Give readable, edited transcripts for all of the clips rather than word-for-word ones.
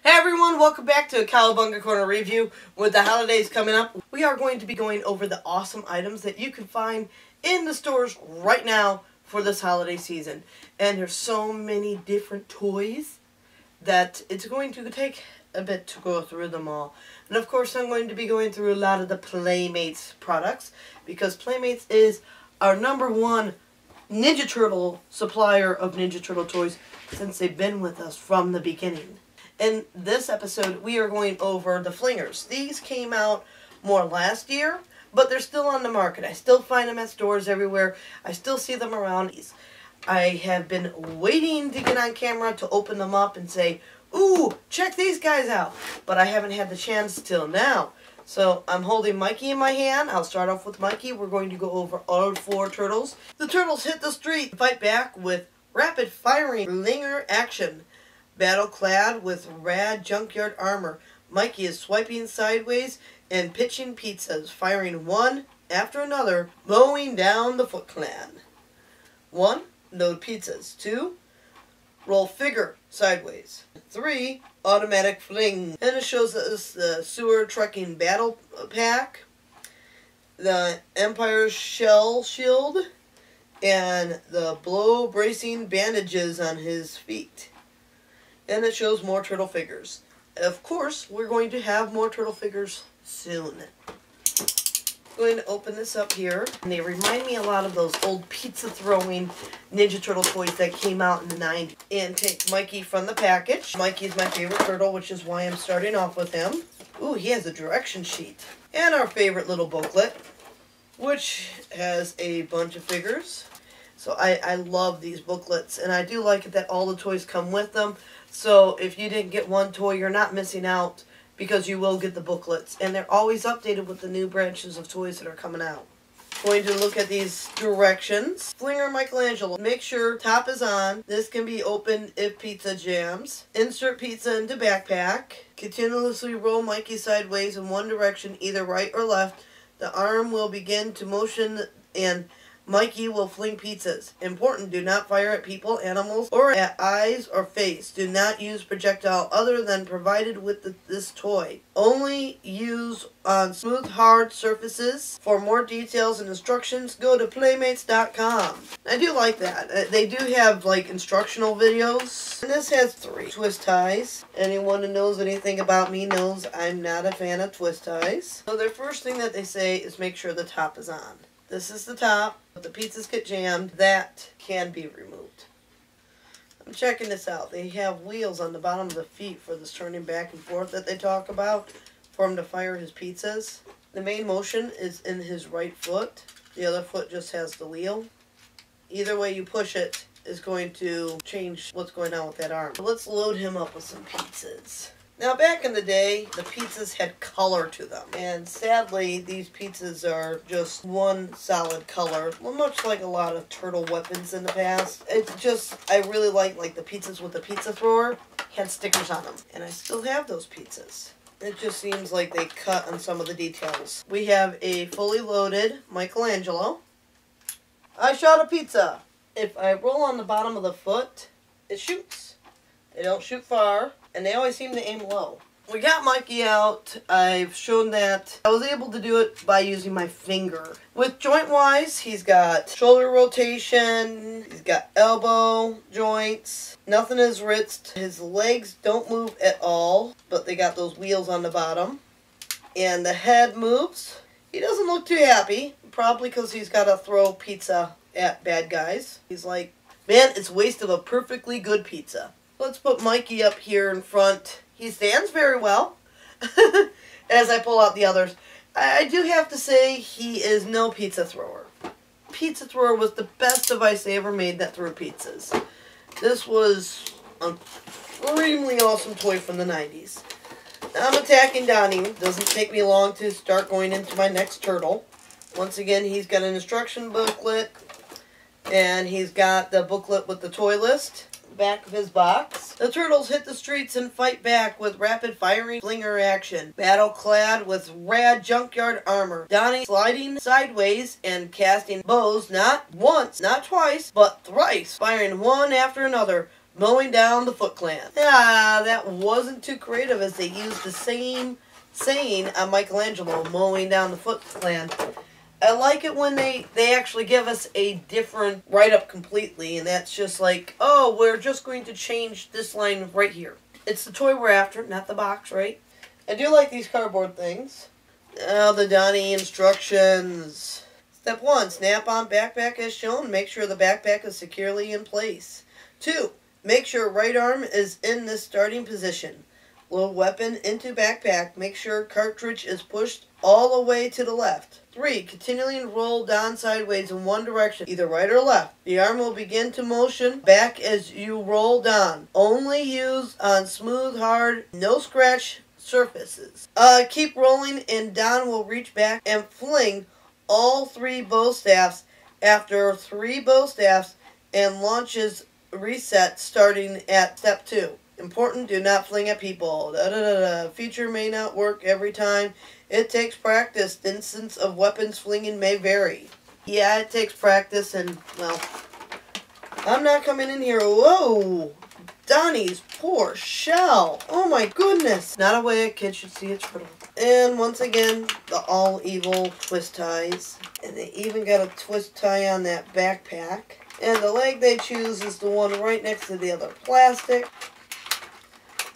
Hey everyone, welcome back to a Cowabunga Corner review. With the holidays coming up, we are going to be going over the awesome items that you can find in the stores right now for this holiday season. And there's so many different toys that it's going to take a bit to go through them all. And of course I'm going to be going through a lot of the Playmates products because Playmates is our #1 Ninja Turtle supplier of Ninja Turtle toys since they've been with us from the beginning. In this episode, we are going over the Flingers. These came out more last year, but they're still on the market. I still find them at stores everywhere. I still see them around. I have been waiting to get on camera to open them up and say, ooh, check these guys out. But I haven't had the chance till now. So I'm holding Mikey in my hand. I'll start off with Mikey. We're going to go over all 4 turtles. The turtles hit the street and fight back with rapid firing Flinger action. Battle clad with rad junkyard armor, Mikey is swiping sideways and pitching pizzas, firing one after another, mowing down the Foot Clan. 1. Load pizzas. 2. Roll figure sideways. 3. Automatic fling. And it shows us the sewer trucking battle pack, the Empire shell shield, and the blow bracing bandages on his feet. And it shows more turtle figures. Of course, we're going to have more turtle figures soon. I'm going to open this up here. And they remind me a lot of those old pizza throwing Ninja Turtle toys that came out in the 90s. And take Mikey from the package. Mikey's my favorite turtle, which is why I'm starting off with him. Ooh, he has a direction sheet. And our favorite little booklet, which has a bunch of figures. So I love these booklets, and I do like it that all the toys come with them. So if you didn't get one toy, you're not missing out because you will get the booklets. And they're always updated with the new branches of toys that are coming out. Going to look at these directions. Flinger Michelangelo. Make sure top is on. This can be opened if pizza jams. Insert pizza into backpack. Continuously roll Mikey sideways in one direction, either right or left. The arm will begin to motion and Mikey will fling pizzas. Important, do not fire at people, animals, or at eyes or face. Do not use projectile other than provided with this toy. Only use on smooth, hard surfaces. For more details and instructions, go to Playmates.com. I do like that. They do have, like, instructional videos. And this has 3 twist ties. Anyone who knows anything about me knows I'm not a fan of twist ties. So the first thing that they say is make sure the top is on. This is the top. If the pizzas get jammed, that can be removed. I'm checking this out. They have wheels on the bottom of the feet for this turning back and forth that they talk about for him to fire his pizzas. The main motion is in his right foot. The other foot just has the wheel. Either way you push it is going to change what's going on with that arm. So let's load him up with some pizzas. Now, back in the day, the pizzas had color to them. And sadly, these pizzas are just one solid color. Well, much like a lot of turtle weapons in the past. It's just, I really like the pizzas with the pizza thrower. Had stickers on them. And I still have those pizzas. It just seems like they cut on some of the details. We have a fully loaded Michelangelo. I shot a pizza. If I roll on the bottom of the foot, it shoots. They don't shoot far. And they always seem to aim low. We got Mikey out. I've shown that I was able to do it by using my finger. With joint-wise, he's got shoulder rotation, he's got elbow joints, nothing is ritzed. His legs don't move at all, but they got those wheels on the bottom. And the head moves. He doesn't look too happy, probably because he's got to throw pizza at bad guys. He's like, man, it's a waste of a perfectly good pizza. Let's put Mikey up here in front. He stands very well as I pull out the others. I do have to say he is no pizza thrower. Pizza thrower was the best device they ever made that threw pizzas. This was an extremely awesome toy from the 90s. Now I'm attacking Donnie. Doesn't take me long to start going into my next turtle. Once again, he's got an instruction booklet. And he's got the booklet with the toy list. Back of his box. The turtles hit the streets and fight back with rapid firing Flinger action. Battle clad with rad junkyard armor. Donnie sliding sideways and casting bows not once, not twice, but thrice, firing one after another, mowing down the Foot Clan. Yeah, that wasn't too creative as they used the same saying on Michelangelo, mowing down the Foot Clan. I like it when they actually give us a different write-up completely, and that's just like, oh, we're just going to change this line right here. It's the toy we're after, not the box, right? I do like these cardboard things. Now the Donnie instructions. Step 1, snap on backpack as shown. Make sure the backpack is securely in place. 2, make sure right arm is in the starting position. Load weapon into backpack. Make sure cartridge is pushed all the way to the left. 3, continually roll down sideways in one direction, either right or left. The arm will begin to motion back as you roll down. Only use on smooth, hard, no scratch surfaces. Keep rolling and Don will reach back and fling all 3 bow staffs after 3 bow staffs and launches reset starting at step 2. Important, do not fling at people. Feature may not work every time. It takes practice. The instance of weapons flinging may vary. Yeah, it takes practice and, well, I'm not coming in here. Whoa! Donnie's poor shell. Oh my goodness. Not a way a kid should see a turtle. And once again, the all evil twist ties. And they even got a twist tie on that backpack. And the leg they choose is the one right next to the other plastic.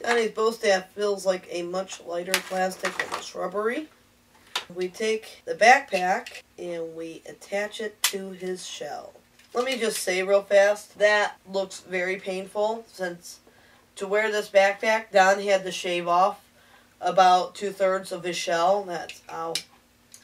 Donnie's bow staff feels like a much lighter plastic than the shrubbery. We take the backpack and we attach it to his shell. Let me just say real fast, that looks very painful since to wear this backpack, Don had to shave off about 2/3 of his shell. That's, ow,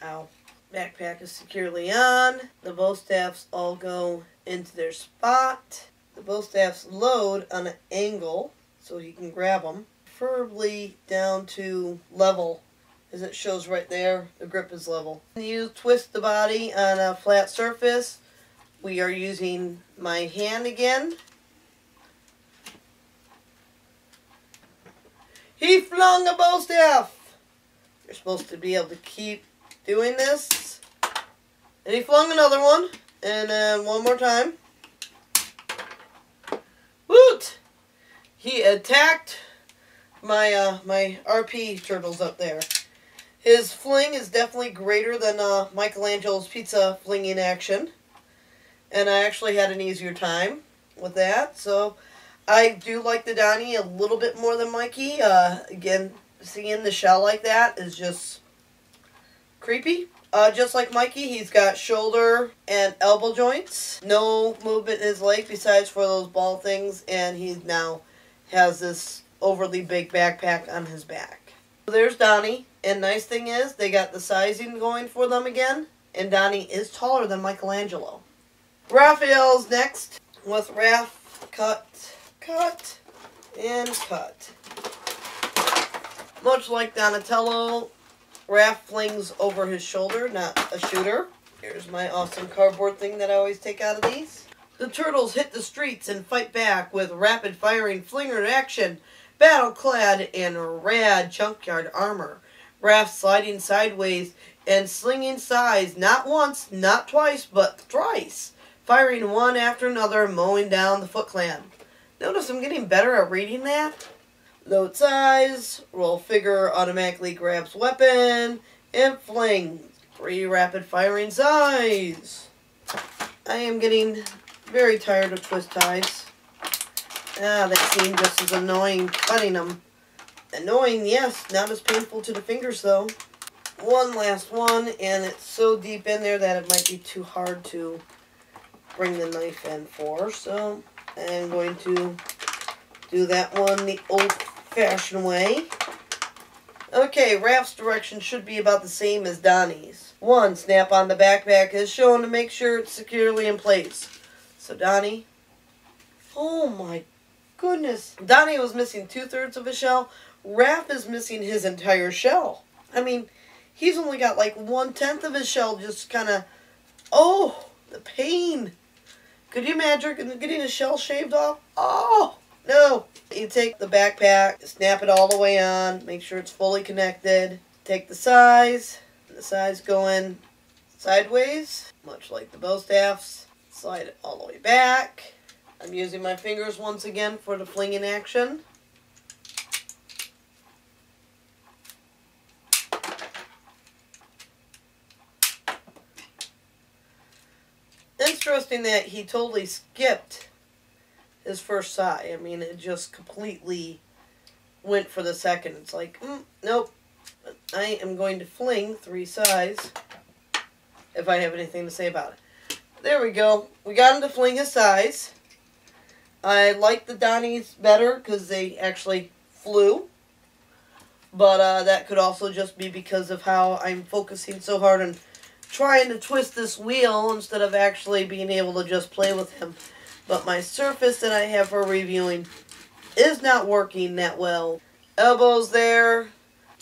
ow. Backpack is securely on. The bow staffs all go into their spot. The bow staffs load on an angle so he can grab them, preferably down to level. As it shows right there, the grip is level. You twist the body on a flat surface. We are using my hand again. He flung a bow staff! You're supposed to be able to keep doing this. And he flung another one. And then one more time. Woot! He attacked my my RP turtles up there. His fling is definitely greater than Michelangelo's pizza flinging action. And I actually had an easier time with that. So I do like the Donnie a little bit more than Mikey. Again, seeing the shell like that is just creepy. Just like Mikey, he's got shoulder and elbow joints. No movement in his leg besides for those ball things. And he now has this overly big backpack on his back. So there's Donnie. And nice thing is, they got the sizing going for them again. And Donnie is taller than Michelangelo. Raphael's next with Raph, cut, cut, and cut. Much like Donatello, Raph flings over his shoulder, not a shooter. Here's my awesome cardboard thing that I always take out of these. The turtles hit the streets and fight back with rapid firing flinger action, battle-clad in rad junkyard armor. Raph sliding sideways and slinging sides not once, not twice, but thrice. Firing one after another, mowing down the Foot Clan. Notice I'm getting better at reading that. Load size, roll figure automatically grabs weapon, and fling. 3 rapid firing size. I am getting very tired of twist ties. They seem just as annoying cutting them. Annoying, yes, not as painful to the fingers though. One last one, and it's so deep in there that it might be too hard to bring the knife in for, so I'm going to do that one the old-fashioned way. Okay, Raph's direction should be about the same as Donnie's. 1, snap on the backpack as shown to make sure it's securely in place. So Donnie, oh my goodness. Donnie was missing 2/3 of his shell. Raph is missing his entire shell. I mean, he's only got like 1/10 of his shell just kind of, oh, the pain. Could you imagine getting a shell shaved off? Oh, no. You take the backpack, snap it all the way on, make sure it's fully connected. Take the size going sideways, much like the bow staffs. Slide it all the way back. I'm using my fingers once again for the flinging action. Interesting that he totally skipped his first sigh. I mean, it just completely went for the second. It's like, nope. I am going to fling 3 sighs if I have anything to say about it. There we go. We got him to fling his sighs. I like the Donnies better because they actually flew. But that could also just be because of how I'm focusing so hard on trying to twist this wheel instead of actually being able to just play with him. But my surface that I have for reviewing is not working that well. Elbows there,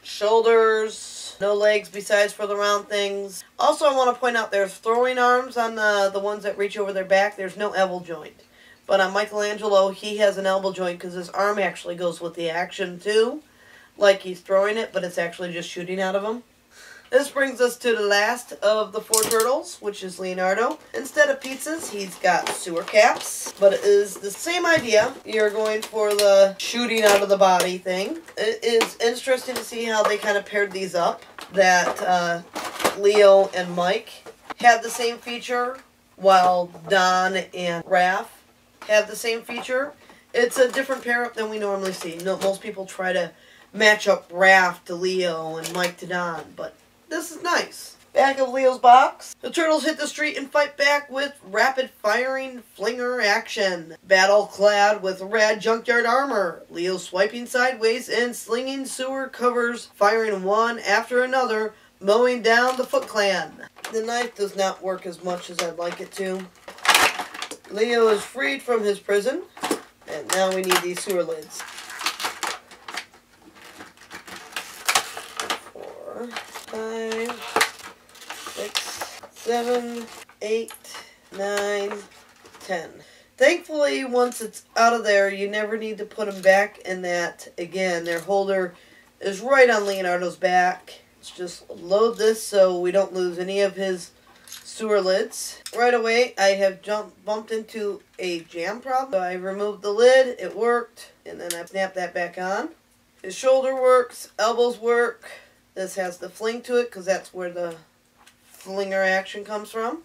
shoulders, no legs besides for the round things. Also, I want to point out there's throwing arms on the ones that reach over their back. There's no elbow joint. But on Michelangelo, he has an elbow joint because his arm actually goes with the action too. Like he's throwing it, but it's actually just shooting out of him. This brings us to the last of the 4 turtles, which is Leonardo. Instead of pizzas, he's got sewer caps, but it is the same idea. You're going for the shooting out of the body thing. It is interesting to see how they kind of paired these up, that Leo and Mike have the same feature, while Don and Raph have the same feature. It's a different pair-up than we normally see. Most people try to match up Raph to Leo and Mike to Don, but this is nice. Back of Leo's box. The turtles hit the street and fight back with rapid-firing flinger action. Battle-clad with rad junkyard armor. Leo swiping sideways and slinging sewer covers, firing one after another, mowing down the Foot Clan. The knife does not work as much as I'd like it to. Leo is freed from his prison, and now we need these sewer lids. 4, 5, 6, 7, 8, 9, 10. Thankfully, once it's out of there, you never need to put them back in that. Again, their holder is right on Leonardo's back. Let's just load this so we don't lose any of his sewer lids. Right away, I have bumped into a jam problem. So I removed the lid, it worked, and then I snapped that back on. His shoulder works, elbows work. This has the fling to it because that's where the flinger action comes from.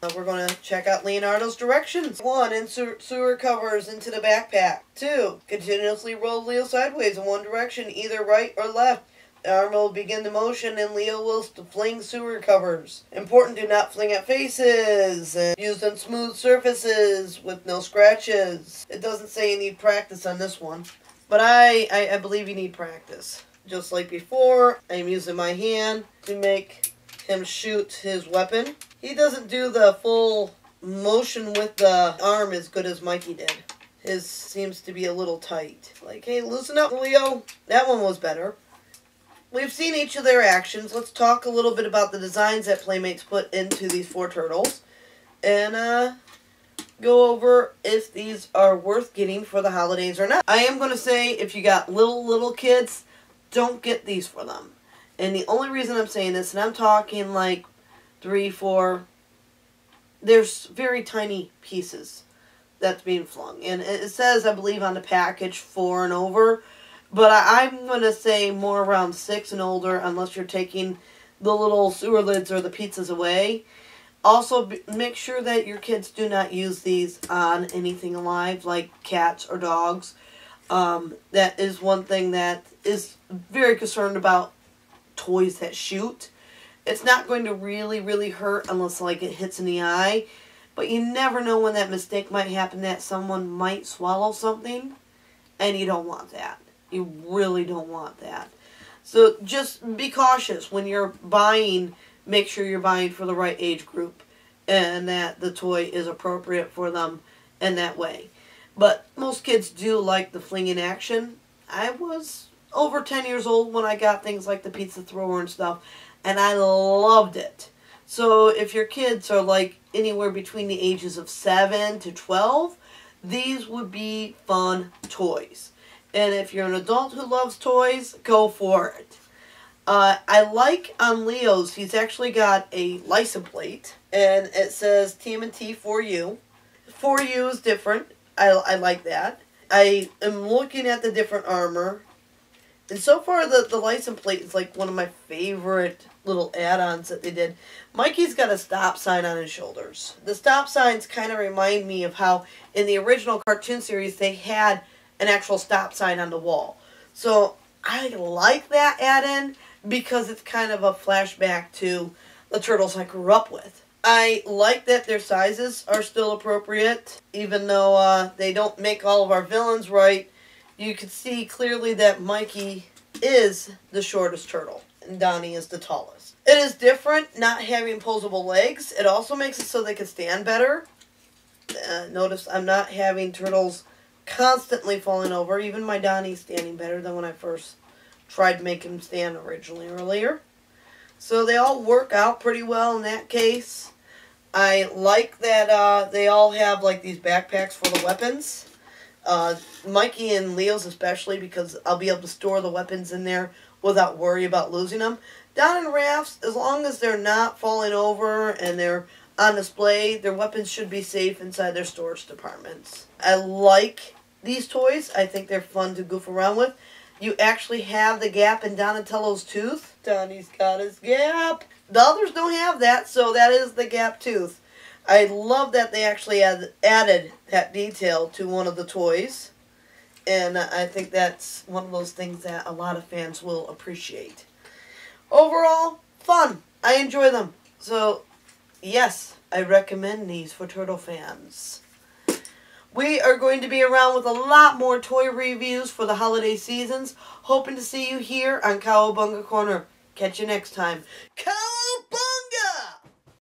Now we're going to check out Leonardo's directions. 1. Insert sewer covers into the backpack. 2. Continuously roll Leo sideways in one direction, either right or left. The arm will begin the motion and Leo will fling sewer covers. Important, do not fling at faces. And used on smooth surfaces with no scratches. It doesn't say you need practice on this one, but I believe you need practice. Just like before, I'm using my hand to make him shoot his weapon. He doesn't do the full motion with the arm as good as Mikey did. His seems to be a little tight. Like, hey, loosen up, Leo. That one was better. We've seen each of their actions. Let's talk a little bit about the designs that Playmates put into these 4 turtles. And go over if these are worth getting for the holidays or not. I am going to say if you got little kids, don't get these for them. And the only reason I'm saying this, and I'm talking like 3, 4, there's very tiny pieces that's being flung. And it says, I believe, on the package 4 and over. But I'm going to say more around 6 and older, unless you're taking the little sewer lids or the pizzas away. Also, make sure that your kids do not use these on anything alive, like cats or dogs. That is one thing that is very concerned about toys that shoot. It's not going to really hurt unless like it hits in the eye. But you never know when that mistake might happen, that someone might swallow something. And you don't want that. You really don't want that. So just be cautious when you're buying. Make sure you're buying for the right age group. And that the toy is appropriate for them in that way. But most kids do like the flinging action. I was over 10 years old when I got things like the pizza thrower and stuff. And I loved it. So if your kids are like anywhere between the ages of 7 to 12, these would be fun toys. And if you're an adult who loves toys, go for it. I like on Leo's, he's actually got a license plate. And it says TMNT for you. for you is different. I like that. I am looking at the different armor. And so far, the license plate is like one of my favorite little add-ons that they did. Mikey's got a stop sign on his shoulders. The stop signs kind of remind me of how in the original cartoon series they had an actual stop sign on the wall. So I like that add-in because it's kind of a flashback to the turtles I grew up with. I like that their sizes are still appropriate, even though they don't make all of our villains right. You can see clearly that Mikey is the shortest turtle, and Donnie is the tallest. It is different not having posable legs. It also makes it so they can stand better. Notice I'm not having turtles constantly falling over. Even my Donnie's standing better than when I first tried to make him stand earlier. So they all work out pretty well in that case. I like that they all have like these backpacks for the weapons. Mikey and Leo's especially, because I'll be able to store the weapons in there without worry about losing them. Down in Raph's, as long as they're not falling over and they're on display, their weapons should be safe inside their storage departments. I like these toys. I think they're fun to goof around with. You actually have the gap in Donatello's tooth. Donnie's got his gap. The others don't have that, so that is the gap tooth. I love that they actually added that detail to one of the toys. And I think that's one of those things that a lot of fans will appreciate. Overall, fun. I enjoy them. So, yes, I recommend these for turtle fans. We are going to be around with a lot more toy reviews for the holiday seasons. Hoping to see you here on Cowabunga Corner. Catch you next time. Cowabunga!